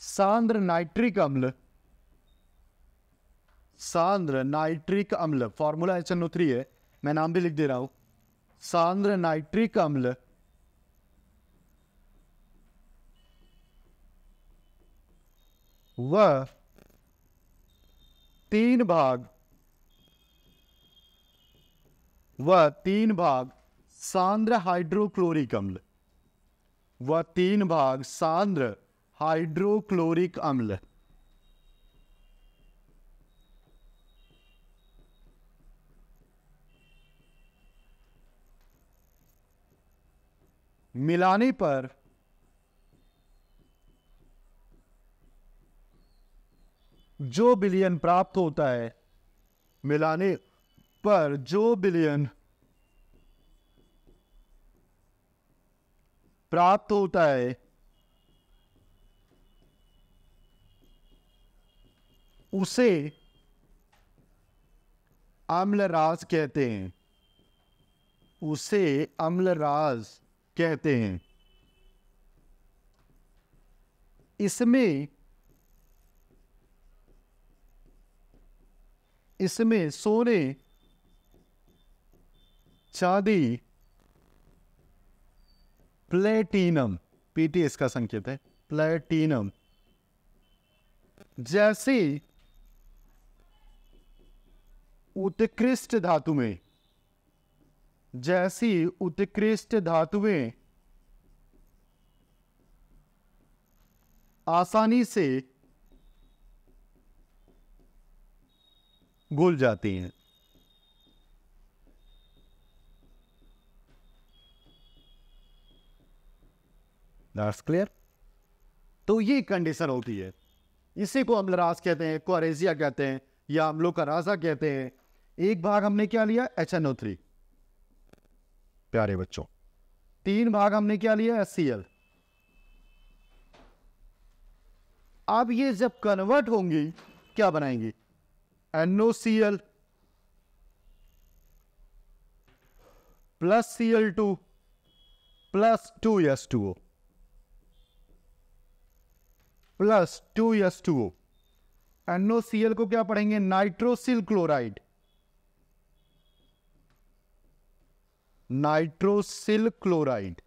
सांद्र नाइट्रिक अम्ल, सांद्र नाइट्रिक अम्ल, फॉर्मूला HNO3 है, मैं नाम भी लिख दे रहा हूं, सांद्र नाइट्रिक अम्ल वह 3 भाग सांद्र हाइड्रोक्लोरिक अम्ल, वह 3 भाग सांद्र हाइड्रोक्लोरिक अम्ल मिलाने पर जो विलयन प्राप्त होता है, मिलाने पर जो विलयन प्राप्त होता है उसे अम्लराज कहते हैं, उसे अम्लराज कहते हैं। इसमें सोने, चांदी, प्लेटिनम, पीटी इसका संकेत है, प्लेटिनम जैसी उत्कृष्ट धातुएं आसानी से घुल जाती हैं। That's clear. तो ये कंडीशन होती है, इसी को अम्लराज कहते हैं, क्वारेजिया कहते हैं या अम्लों का राजा कहते हैं। एक भाग हमने क्या लिया, HNO3 प्यारे बच्चों, 3 भाग हमने क्या लिया, HCl। अब ये जब कन्वर्ट होंगी क्या बनाएंगी, NOCl plus Cl2 plus 2S2O plus 2S2O। NOCl को क्या पढ़ेंगे, nitrosyl chloride, nitrosyl chloride.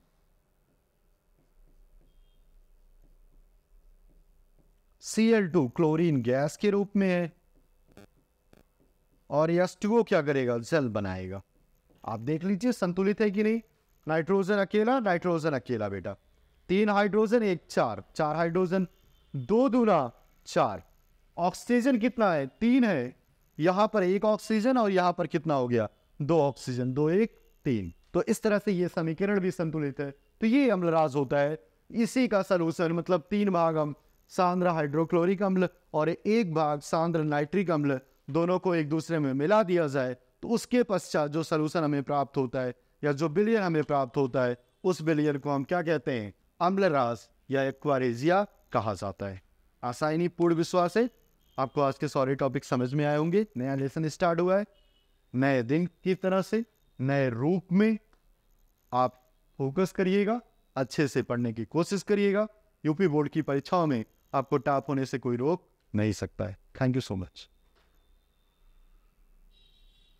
Cl2 chlorine gas के रूप में है और H2O क्या करेगा, जल बनाएगा। आप देख लीजिए संतुलित है कि नहीं, नाइट्रोजन अकेला, नाइट्रोजन अकेला बेटा, 3 हाइड्रोजन 1 4 4 हाइड्रोजन, 2 दूना 4। ऑक्सीजन कितना है, 3 है, यहां पर 1 ऑक्सीजन और यहां पर कितना हो गया, 2 ऑक्सीजन, 2 1 3। तो इस तरह से ये समीकरण भी संतुलित है। तो ये अम्लराज होता है, इसी का सलूशन, मतलब 3 भाग हम सांद्र हाइड्रोक्लोरिक अम्ल और 1 भाग सांद्र नाइट्रिक अम्ल, दोनों को एक दूसरे में मिला दिया जाए तो उसके पश्चात जो सलूशन हमें प्राप्त होता है या जो विलयन हमें प्राप्त होता है, उस विलयन को हम क्या कहते हैं, अम्लराज या एक्वारेजिया कहा जाता है। आशा ही नहीं पूर्ण विश्वास है आपको आज के सारे टॉपिक समझ में आए होंगे। नया लेसन स्टार्ट हुआ है, नए दिन की तरह से, नए रूप में। आप फोकस करिएगा, अच्छे से पढ़ने की कोशिश करिएगा। यूपी बोर्ड की परीक्षाओं में आपको टॉप होने से कोई रोक नहीं सकता है। Thank you so much.